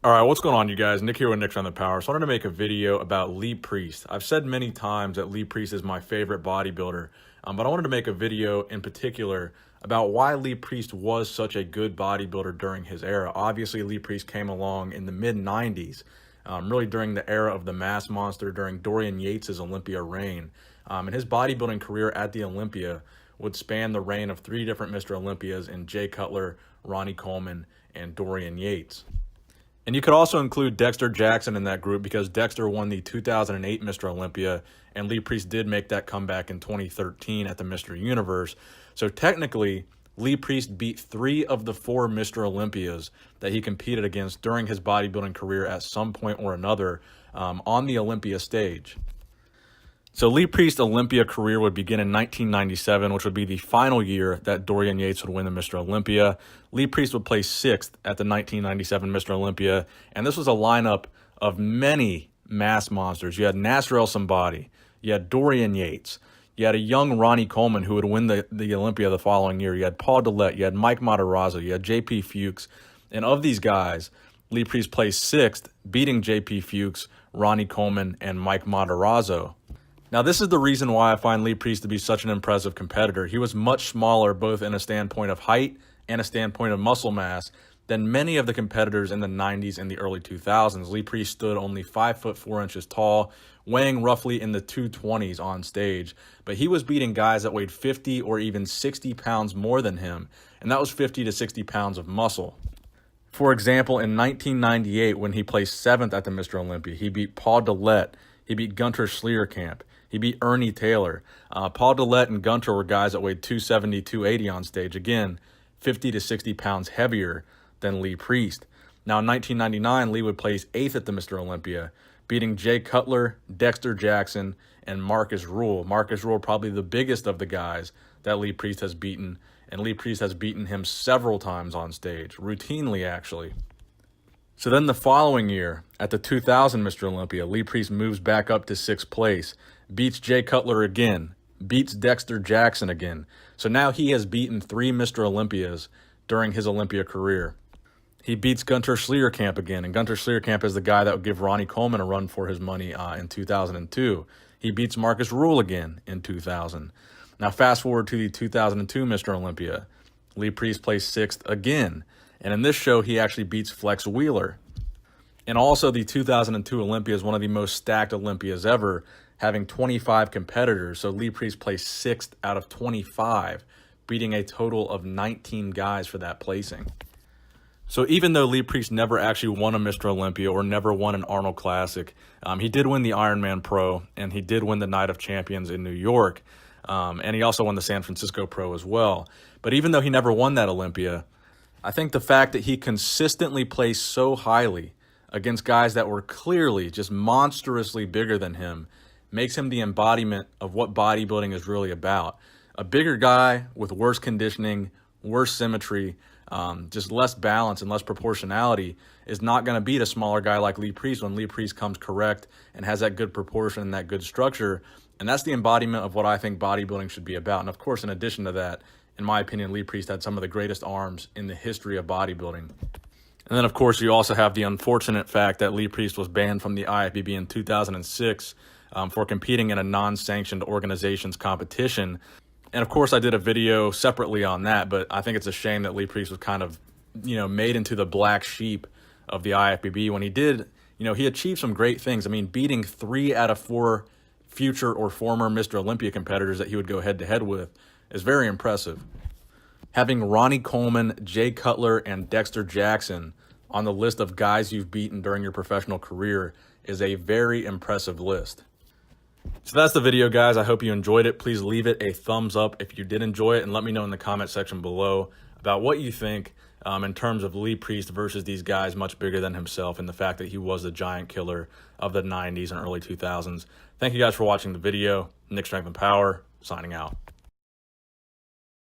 All right, what's going on, you guys? Nick here with Nick's on the Power. So I wanted to make a video about Lee Priest. I've said many times that Lee Priest is my favorite bodybuilder, but I wanted to make a video in particular about why Lee Priest was such a good bodybuilder during his era. Obviously, Lee Priest came along in the mid-90s, really during the era of the Mass-Monster, during Dorian Yates' Olympia reign. And his bodybuilding career at the Olympia would span the reign of three different Mr. Olympias in Jay Cutler, Ronnie Coleman, and Dorian Yates. And you could also include Dexter Jackson in that group because Dexter won the 2008 Mr. Olympia, and Lee Priest did make that comeback in 2013 at the Mr. Universe. So technically, Lee Priest beat 3 of the 4 Mr. Olympias that he competed against during his bodybuilding career at some point or another on the Olympia stage. So Lee Priest's Olympia career would begin in 1997, which would be the final year that Dorian Yates would win the Mr. Olympia. Lee Priest would place 6th at the 1997 Mr. Olympia, and this was a lineup of many mass monsters. You had Nasser El Somebody, you had Dorian Yates, you had a young Ronnie Coleman who would win the Olympia the following year, you had Paul Dillette, you had Mike Matarazzo, you had J.P. Fuchs, and of these guys, Lee Priest placed 6th, beating J.P. Fuchs, Ronnie Coleman, and Mike Matarazzo. Now, this is the reason why I find Lee Priest to be such an impressive competitor. He was much smaller, both in a standpoint of height and a standpoint of muscle mass, than many of the competitors in the 90s and the early 2000s. Lee Priest stood only 5 foot 4 inches tall, weighing roughly in the 220s on stage. But he was beating guys that weighed 50 or even 60 pounds more than him, and that was 50 to 60 pounds of muscle. For example, in 1998, when he placed 7th at the Mr. Olympia, he beat Paul Dillette, he beat Gunter Schlierkamp, he beat Ernie Taylor. Paul Dillette and Gunter were guys that weighed 270, 280 on stage. Again, 50 to 60 pounds heavier than Lee Priest. Now, in 1999, Lee would place 8th at the Mr. Olympia, beating Jay Cutler, Dexter Jackson, and Marcus Rule. Marcus Rule, probably the biggest of the guys that Lee Priest has beaten, and Lee Priest has beaten him several times on stage, routinely actually. So then the following year, at the 2000 Mr. Olympia, Lee Priest moves back up to 6th place, beats Jay Cutler again, beats Dexter Jackson again. So now he has beaten 3 Mr. Olympias during his Olympia career. He beats Gunter Schlierkamp again, and Gunter Schlierkamp is the guy that would give Ronnie Coleman a run for his money in 2002. He beats Marcus Rule again in 2000. Now fast forward to the 2002 Mr. Olympia. Lee Priest placed 6th again, and in this show he actually beats Flex Wheeler. And also the 2002 Olympia is one of the most stacked Olympias ever, having 25 competitors. So Lee Priest placed 6th out of 25, beating a total of 19 guys for that placing. So even though Lee Priest never actually won a Mr. Olympia or never won an Arnold Classic, he did win the Ironman Pro, and he did win the Night of Champions in New York, and he also won the San Francisco Pro as well. But even though he never won that Olympia, I think the fact that he consistently placed so highly against guys that were clearly just monstrously bigger than him makes him the embodiment of what bodybuilding is really about. A bigger guy with worse conditioning, worse symmetry, just less balance and less proportionality is not going to beat a smaller guy like Lee Priest when Lee Priest comes correct and has that good proportion and that good structure. And that's the embodiment of what I think bodybuilding should be about. And of course, in addition to that, in my opinion, Lee Priest had some of the greatest arms in the history of bodybuilding. And then, of course, you also have the unfortunate fact that Lee Priest was banned from the IFBB in 2006 for competing in a non-sanctioned organization's competition. And, of course, I did a video separately on that, but I think it's a shame that Lee Priest was kind of, made into the black sheep of the IFBB when he did, he achieved some great things. I mean, beating 3 out of 4 future or former Mr. Olympia competitors that he would go head-to-head with is very impressive. Having Ronnie Coleman, Jay Cutler, and Dexter Jackson on the list of guys you've beaten during your professional career is a very impressive list. So that's the video, guys. I hope you enjoyed it. Please leave it a thumbs up if you did enjoy it, and let me know in the comment section below about what you think in terms of Lee Priest versus these guys much bigger than himself and the fact that he was the giant killer of the 90s and early 2000s. Thank you guys for watching the video. Nick Strength and Power, signing out.